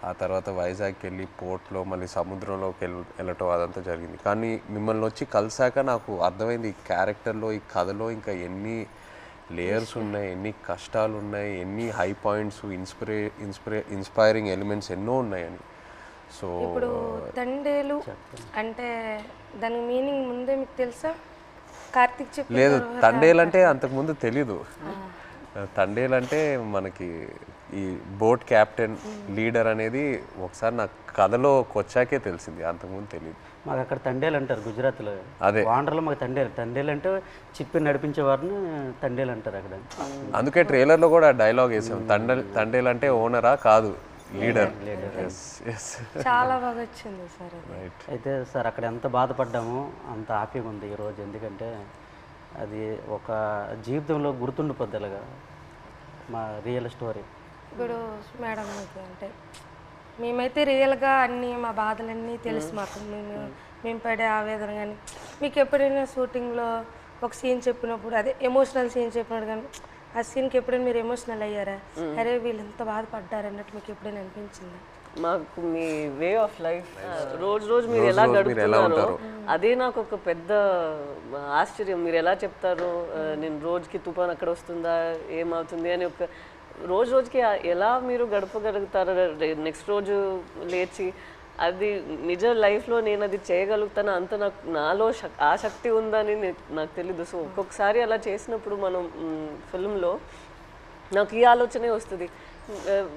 ఆ తర్వాత వైజాగ్కి వెళ్ళి పోర్ట్లో మళ్ళీ సముద్రంలోకి వెళ్ళటం అదంతా జరిగింది. కానీ మిమ్మల్ని వచ్చి కలిసాక నాకు అర్థమైంది ఈ క్యారెక్టర్లో, ఈ కథలో ఇంకా ఎన్ని లేయర్స్ ఉన్నాయి, ఎన్ని కష్టాలు ఉన్నాయి, ఎన్ని హై పాయింట్స్, ఇన్స్పైరింగ్ ఎలిమెంట్స్ ఎన్నో ఉన్నాయని. సో ఇప్పుడు తండేలు అంటే దాని మీనింగ్ ముందే మీకు తెలుసా? కార్తిక్ చెప్పి లేదు, తండేలంటే అంతకుముందు తెలీదు. తండేలంటే మనకి ఈ బోట్ క్యాప్టెన్ లీడర్ అనేది ఒకసారి నాకు కథలోకి వచ్చాకే తెలిసింది, అంతకుముందు తెలియదు. మాకు అక్కడ తండేలు అంటారు గుజరాత్లో. అదే వాండర్లో మాకు తండేలు అంటే చిప్పి నడిపించే వారిని తండేలు అంటారు అక్కడ. అందుకే ట్రైలర్లో కూడా డైలాగ్ వేసాం, తండేలు అంటే ఓనరా కాదు, లీడర్. చాలా బాగా వచ్చింది సార్. అయితే సార్ అక్కడ ఎంత బాధపడ్డామో అంత హ్యాపీగా ఉంది ఈరోజు. ఎందుకంటే అది ఒక జీవితంలో గుర్తుండిపోద్ది అలాగా మా రియల్ స్టోరీ. ఇప్పుడు మేడం మీకు అంటే మేమైతే రియల్గా అన్నీ మా బాధలన్నీ తెలుసు మాకు, మేము పడే ఆవేదన. కానీ మీకు ఎప్పుడైనా షూటింగ్లో ఒక సీన్ చెప్పినప్పుడు, అదే ఎమోషనల్ సీన్ చెప్పినప్పుడు కానీ ఆ సీన్కి ఎప్పుడైనా మీరు ఎమోషనల్ అయ్యారా? అరే వీళ్ళు ఎంత బాధపడ్డారు అన్నట్టు మీకు ఎప్పుడైనా అనిపించిందా? మాకు మీ వే ఆఫ్ లైఫ్ రోజు రోజు మీరు ఎలా గడుపుతున్నారో అదే నాకు ఒక పెద్ద ఆశ్చర్యం. మీరు ఎలా చెప్తారు, నేను రోజుకి తుఫాన్ అక్కడ వస్తుందా, ఏమవుతుంది అని ఒక రోజుకి ఎలా మీరు గడపగలుగుతారు? నెక్స్ట్ రోజు లేచి అది నిజ లైఫ్లో నేను అది చేయగలుగుతాను అంత నాలో ఆ శక్తి ఉందని నాకు తెలీదు. సో ఒక్కొక్కసారి అలా చేసినప్పుడు మనం ఫిల్మ్లో నాకు ఈ ఆలోచనే వస్తుంది,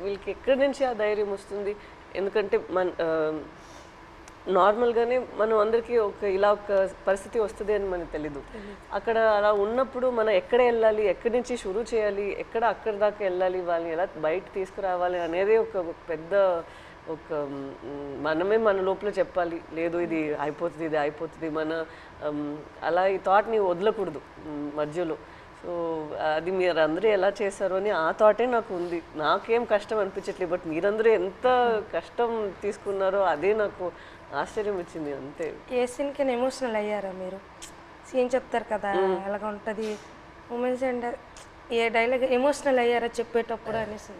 వీళ్ళకి ఎక్కడి నుంచి ఆ ధైర్యం వస్తుంది? ఎందుకంటే నార్మల్గానే మనం అందరికీ ఇలా ఒక పరిస్థితి వస్తుంది అని మనకు తెలీదు. అక్కడ అలా ఉన్నప్పుడు మనం ఎక్కడ వెళ్ళాలి, ఎక్కడి నుంచి షురూ చేయాలి, అక్కడి దాకా వెళ్ళాలి, వాళ్ళని ఎలా బయట తీసుకురావాలి అనేది ఒక పెద్ద మనమే మన లోపల చెప్పాలి, లేదు ఇది అయిపోతుంది మన అలా ఈ థాట్ని వదలకూడదు మధ్యలో. సో అది మీరు అందరూ ఎలా చేశారు అని ఆ థాటే నాకు ఉంది. నాకేం కష్టం అనిపించట్లేదు, బట్ మీరందరూ ఎంత కష్టం తీసుకున్నారో అదే నాకు ఆశ్చర్యం వచ్చింది అంతే. ఏ సీన్కి ఎమోషనల్ అయ్యారా మీరు? సీన్ చెప్తారు కదా ఎలాగ ఉంటుంది moments, and a dialogue emotional అయ్యారా చెప్పేటప్పుడు అనేసి?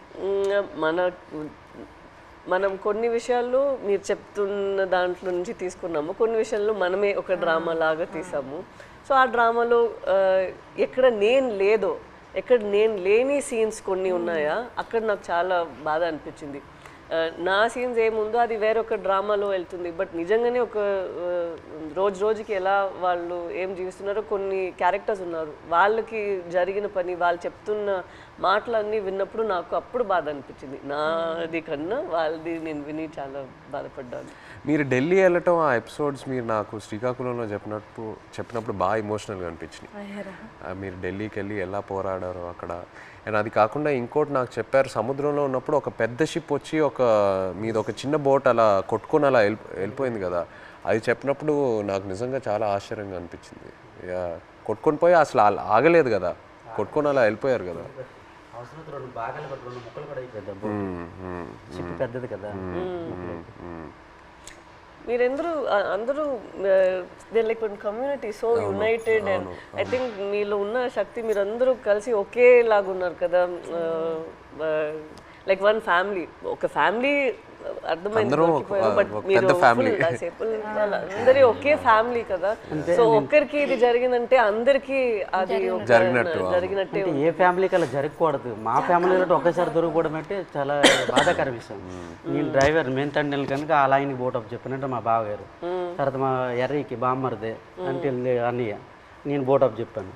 మనం కొన్ని విషయాల్లో మీరు చెప్తున్న దాంట్లో నుంచి తీసుకున్నాము, కొన్ని విషయాల్లో మనమే ఒక డ్రామా లాగా తీసాము. సో ఆ డ్రామాలో ఎక్కడ నేను లేని సీన్స్ కొన్ని ఉన్నాయా, అక్కడ నాకు చాలా బాధ అనిపించింది. నా సీన్స్ ఏముందో అది వేరొక డ్రామాలో వెళ్తుంది, బట్ నిజంగానే ఒక రోజుకి ఎలా వాళ్ళు ఏం జీవిస్తున్నారో కొన్ని క్యారెక్టర్స్ ఉన్నారు, వాళ్ళకి జరిగిన పని, వాళ్ళు చెప్తున్న మాటలన్నీ విన్నప్పుడు నాకు అప్పుడు బాధ అనిపించింది. నాది కన్నా వాళ్ళది నేను విని చాలా బాధపడ్డాను. మీరు ఢిల్లీ వెళ్ళటం ఆ ఎపిసోడ్స్ మీరు నాకు శ్రీకాకుళంలో చెప్పినప్పుడు బాగా ఎమోషనల్గా అనిపించినాయి. మీరు ఢిల్లీకి వెళ్ళి ఎలా పోరాడారో అక్కడ. అండ్ అది కాకుండా ఇంకోటి నాకు చెప్పారు, సముద్రంలో ఉన్నప్పుడు ఒక పెద్ద షిప్ వచ్చి మీది ఒక చిన్న బోట్ అలా కొట్టుకొని అలా వెళ్ళిపోయింది కదా, అది చెప్పినప్పుడు నాకు నిజంగా చాలా ఆశ్చర్యంగా అనిపించింది. కొట్టుకొని పోయి అసలు ఆగలేదు కదా, కొట్టుకొని అలా వెళ్ళిపోయారు కదా. పెద్దది కదా. మీరందరూ అందరూ they like one community, so United. And I think మీలో ఉన్న శక్తి మీరందరూ కలిసి ఒకేలాగా ఉన్నారు కదా, లైక్ వన్ ఫ్యామిలీ. ఒక ఫ్యామిలీ అర్థమైంది, బట్ మీరు అందరి ఒకే ఫ్యామిలీ కదా. సో ఒక్కరికి ఇది జరిగిందంటే అందరికి అది జరిగినట్టే. ఏ ఫ్యామిలీకి అలా జరగకూడదు. మా ఫ్యామిలీలో ఒకేసారి దొరికిపోవడం అంటే చాలా బాధాకర విషయం. నేను డ్రైవర్ మెయిన్ తండ్రి కనుక ఆ లైన్కి బోటప్ చెప్పినట్టు మా బావగారు, తర్వాత మా ఎర్రీకి బామ్మరిదే అంటే అన్నయ్య, నేను బోట్ ఆఫ్ చెప్పాను.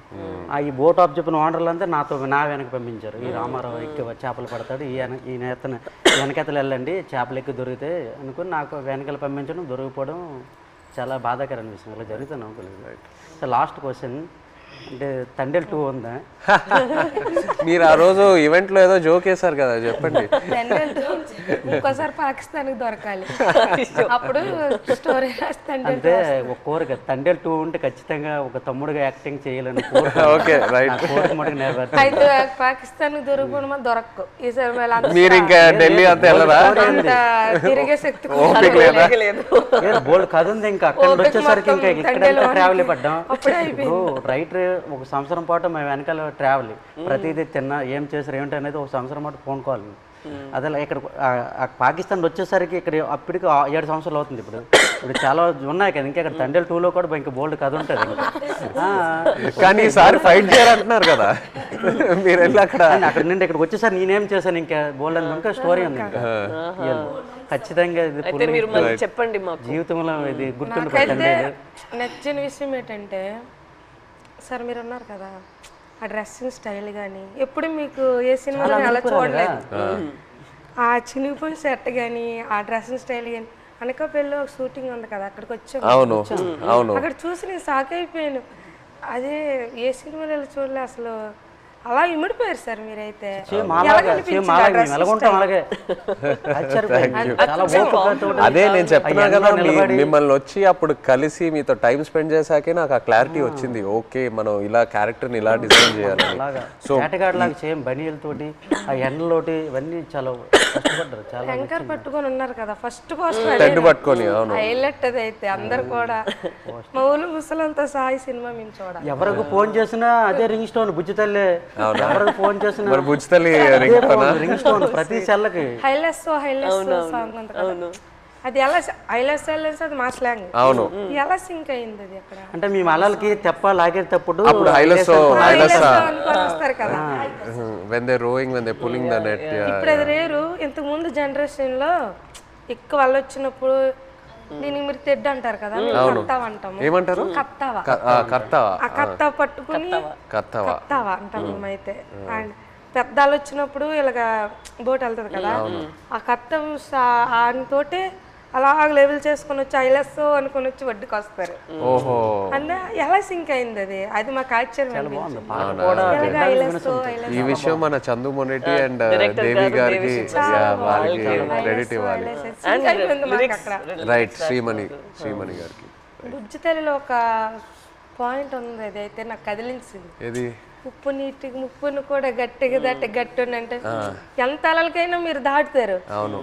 ఈ బోట్ ఆఫ్ చెప్పిన ఓనర్లు అంతా నా వెనక పంపించారు. ఈ రామారావు ఎక్కి చేపలు పడతాడు, ఈ నేతను వెనకెతలు వెళ్ళండి చేపలు ఎక్కి దొరికితే అనుకుని నాకు వెనకాల పంపించడం, దొరికిపోవడం చాలా బాధాకరం అనిపిస్తుంది. ఇలా జరుగుతుంది అనుకోలేదు. సో లాస్ట్ క్వశ్చన్ అంటే తండేల్ 2 ఉందా? మీరు ఆ రోజు ఈవెంట్లో ఏదో జోక్ వేశారు కదా, చెప్పండి. ఇంకోసారి పాకిస్తాన్కి దొరకాలి, అప్పుడు స్టోరీ అంటే ఒక కోరిక తండేల్ 2 ఉంటే ఖచ్చితంగా ఒక తమ్ముడుగా యాక్టింగ్ చేయాలని ఓకే రైట్. కోరిక మటుకు నెరవేర్చాలి. అయితే పాకిస్తాన్ దొరకడం దొరకవు ఈసారి. మీరు ఇంకా ఢిల్లీ అంతా వెళ్ళరా? తిరిగే శక్తి బోల్డ్ కథ ఉంది. ఇంకా అక్కడ వచ్చేసరికి ఇంకా ఇక్కడ ట్రావెల్ పడ్డాం. రైటర్ ఒక సంవత్సరం పాటు మేము వెనకాల ట్రావెల్, ప్రతిదీ తిన్నా ఏం చేశారు ఏమిటి అనేది ఒక సంవత్సరం పాటు ఫోన్ కాల్. అదే ఇక్కడ పాకిస్తాన్ వచ్చేసరికి ఇక్కడ అప్పటికి 7 సంవత్సరాలు అవుతుంది. ఇప్పుడు చాలా ఉన్నాయి కదా, ఇంకా ఇక్కడ తండేల్ 2లో కూడా ఇంకా బోల్డ్ కథ ఉంటుంది. కానీ ఈసారి ఫైట్ చేయాలంటున్నారు కదా మీరు వెళ్ళి అక్కడ నుండి ఇక్కడికి వచ్చేసరికి నేనేం చేశాను ఇంకా బోల్డ్ అని ఇంకా స్టోరీ ఉంది. ఇంకా ఖచ్చితంగా ఇది చెప్పండి మాకు జీవితంలో ఇది గుర్తుండిపోతుంది. నచ్చిన విషయం ఏంటంటే సార్ మీరు ఉన్నారు కదా, ఆ డ్రెస్సింగ్ స్టైల్ కానీ ఎప్పుడు మీకు ఏ సినిమాలో అలా చూడలేదు. ఆ చినిగిపోయిన సెట్ కానీ ఆ డ్రెస్సింగ్ స్టైల్ కానీ అనకాపల్లిలో ఒక షూటింగ్ ఉంది కదా, అక్కడికి వచ్చాము. అక్కడ చూసి నేను షాక్ అయిపోయాను. అదే ఏ సినిమాలో చూడలే అసలు. అలా ఇమిడిపోయారు సార్ మీరైతే. అదే నేను చెప్తున్నా కదా, మిమ్మల్ని వచ్చి అప్పుడు కలిసి మీతో టైం స్పెండ్ చేశాకే నాకు ఆ క్లారిటీ వచ్చింది. ఓకే మనం ఇలా క్యారెక్టర్ని ఇలా డిజైన్ చేయాలి. సో లాగా సేమ్ బనీలతోటి ఆ ఎండలోటి ఇవన్నీ చాలా కష్టపడ్డారు. చాలా యాంకర్ పట్టుకొని ఉన్నారు కదా ఫస్ట్ పోస్ట్ పట్టుకొని హైలైట్ అది అయితే అందరు కూడా మా ఊళ్ళు ముసలంతా సాయి సినిమా మేము చూడాలి. ఎవరికి ఫోన్ చేసినా అదే రింగ్ స్టోన్ బుజ్జి తల్లి. ఎవరికి ఫోన్ చేసినా రింగ్ స్టోన్ ప్రతి సెల్లకి హైలెస్ సాంగ్ ఉంది కదా, అది ఎలా హైలెస్ అది మా స్లాంగ్. అవును, ఎలా సింక్ అయింది అది అక్కడ అంటే మీ మలాలకి తెప్ప లాగేటప్పుడు వస్తారు కదా when they rowing when they pulling the net. ఇప్పుడు అది రేరు. ఇంతకు ముందు జనరేషన్ లో ఎక్కువ వాళ్ళు వచ్చినప్పుడు దీనికి మీరు తెడ్డు అంటారు కదా, కత్తావ అంటాము. ఏమంటారు? కత్తావా. ఆ కత్తావ పట్టుకుని కత్తావా అంటాము మేమైతే. అండ్ పెద్దలు వచ్చినప్పుడు ఇలాగ బోట్ వెళ్తుంది కదా, ఆ కత్తం తోటే అలా లెవెల్ చేసుకొని వచ్చి ఐలెస్ అనుకుని వచ్చి వడ్డీకి వస్తారు. అంటే ఎలా సింక్ అయింది అది, అది మాకు ఆశ్చర్యం. ఈ విషయం మన చందు మొనెటి అండ్ దేవి గారికి వాళ్ళకి క్రెడిట్ ఇవ్వాలి. రైట్, శ్రీమణి గారికి. బుజ్జి తల్లిలో ఒక పాయింట్ ఉంది, అది అయితే నాకు కదిలించింది. ఏది? ఉప్పు నీటికి ముప్పును కూడా గట్టిగా దాటి గట్టి అంటే ఎంత అలలకైనా మీరు దాటుతారు,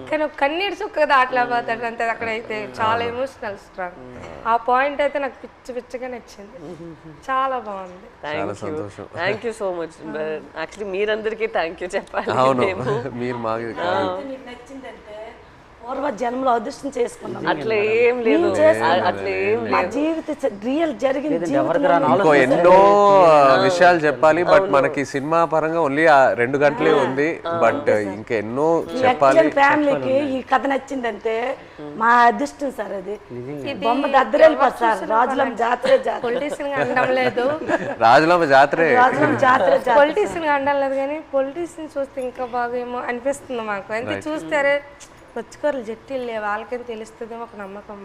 కానీ ఒక కన్నీటి చుక్క దాటలేకపోతాడు అంతే. అక్కడైతే చాలా ఎమోషనల్ స్ట్రాంగ్. ఆ పాయింట్ అయితే నాకు పిచ్చిగా నచ్చింది, చాలా బాగుంది. Thank you so much. Actually మీరందరికీ థ్యాంక్ యూ చెప్పాలి. మీరు మాకు పూర్వ జన్మలో అదృష్టం చేసుకున్నాం. అట్లా ఏం లేదు, అట్లా ఏం లేదు. జీవిత రియల్ జరిగింది. ఇంకో ఎన్నో విషయాలు చెప్పాలి, బట్ మనకి సినిమా పరంగా ఓన్లీ 2 గంటలే ఉంది. బట్ ఇంకా ఎన్నో చెప్పాలి. ఫ్యామిలీకి ఈ కథ నచ్చిందంటే మా అదృష్టం సార్. అది బొమ్మ దద్దరెళ్ళిపోతుంది సార్. రాజులమ్మ జాతరే పొలిటీషియన్ అనడం లేదు, రాజులమ్మ జాతరే పొలిటీషియన్ అనడం లేదు, కానీ పొలిటీషియన్ చూస్తే ఇంకా బాగా ఏమో అనిపిస్తుంది మాకు. అంటే చూస్తారే వచ్చుకోరు జట్టీలు లేవు, వాళ్ళకేం తెలుస్తుందేమో ఒక నమ్మకం.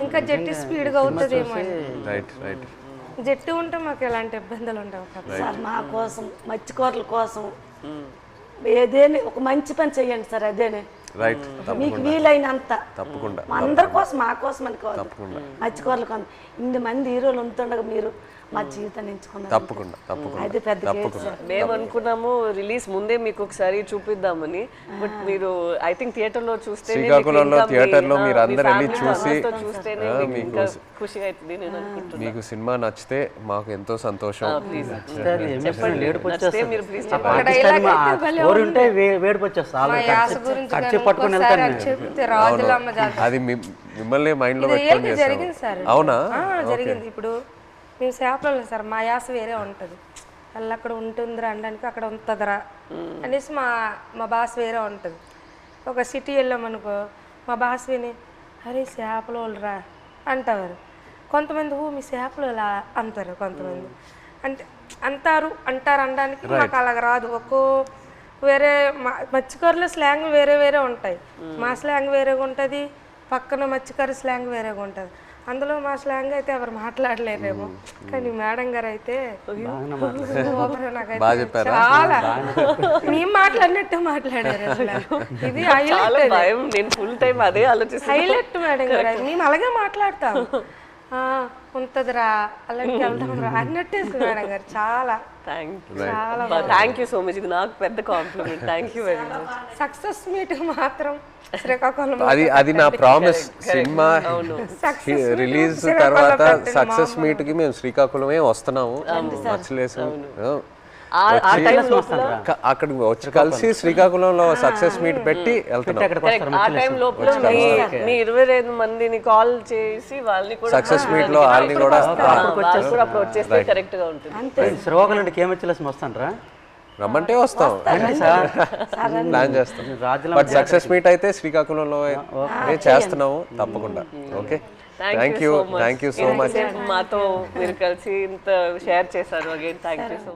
ఇంకా జట్టి స్పీడ్గా అవుతుందేమో. జట్టు ఉంటే మాకు ఎలాంటి ఇబ్బందులు ఉండవు సార్. మా కోసం మత్స్యకారుల కోసం ఏదేని ఒక మంచి పని చెయ్యండి సార్. అదేనే మీకు వీలైనంత తప్పకుండా అందరి కోసం, మా కోసం అని కాదు, మత్స్యకారుల కోసం. 8 మంది హీరోలు ఉంటుండగా మీరు మా జీవితాన్ని ఎంచుకున్నారు. తప్పకుండా అది పెద్ద. మేము అనుకున్నాము రిలీజ్ ముందే మీకు ఒకసారి చూపిద్దామని, బట్ మీరు ఐ థింక్ థియేటర్ లో చూస్తే శ్రీకాకుళంలో థియేటర్ లో మీరు అందరూ వెళ్ళి చూసి ఖుషిగా అవుతుంది. నేను అనుకుంటున్నాను మీకు సినిమా నచ్చితే మాకు ఎంతో సంతోషం. అది మిమ్మల్ని మైండ్ లో పెట్టుకొని చేస్తాం. అవునా? జరిగింది. ఇప్పుడు మేము చేపలు సార్, మా యాస వేరే ఉంటుంది. వాళ్ళు అక్కడ ఉంటుందిరా అనడానికి అక్కడ ఉంటుందిరా అనేసి మా భాష వేరే ఉంటుంది. ఒక సిటీ వెళ్ళామనుకో మా భాష విని అరే చేపలు వాళ్ళరా అంటారు. కొంతమంది మీ చేపలు ఇలా అంటారు, కొంతమంది అంటే అంటారు అనడానికి మాకు అలాగ రాదు. వేరే మత్స్యకారుల స్లాంగ్ వేరే వేరే ఉంటాయి. మా స్లాంగ్ వేరేగా ఉంటుంది, పక్కన మత్స్యకారు స్లాంగ్ వేరేగా ఉంటుంది. అందులో మా స్లాంగ్ అయితే ఎవరు మాట్లాడలేరేమో, కానీ మేడం గారు అయితే నాకైతే చాలా మేము మాట్లాడినట్టు మాట్లాడారు. అసలు ఇది భయం, నేను ఫుల్ టైం అదే ఆలోచిస్తాను. హైలైట్ మేడం గారు, మేము అలాగే మాట్లాడతాం. ఉంటదిరా అలాంటి వెళ్దాం రా అన్నట్టే మేడం గారు. చాలా థ్యాంక్ యూ సో మచ్. ఇది నాకు పెద్ద compliment. Thank you very much. Success meet మాత్రం శ్రీకాకుళం అది నా ప్రామిస్. సినిమా రిలీజ్ తర్వాత సక్సెస్ మీట్ కి మేము శ్రీకాకుళమే వస్తున్నాము. మచ్చలేసాం అక్కడికి వచ్చి కలిసి శ్రీకాకుళంలో సక్సెస్ మీట్ పెట్టి వెళ్తున్నాం. ఆ టైం లోపల మీ 25 మందిని కాల్ చేసి వాళ్ళని కూడా సక్సెస్ మీట్ లో వాళ్ళని కూడా అప్పుడు వచ్చేస్తే కరెక్ట్ గా ఉంటుంది. శ్రీకాకుళం నుండి కేమచ్చలేసి వస్తానరా, రమ్మంటే వస్తాం, ప్లాన్ చేస్తాం. బట్ సక్సెస్ మీట్ అయితే శ్రీకాకుళంలో చేస్తున్నాము తప్పకుండా. Okay, thank you so much. మాతో మీరు కలిసి ఇంత షేర్ చేశారు. Again thank you so much.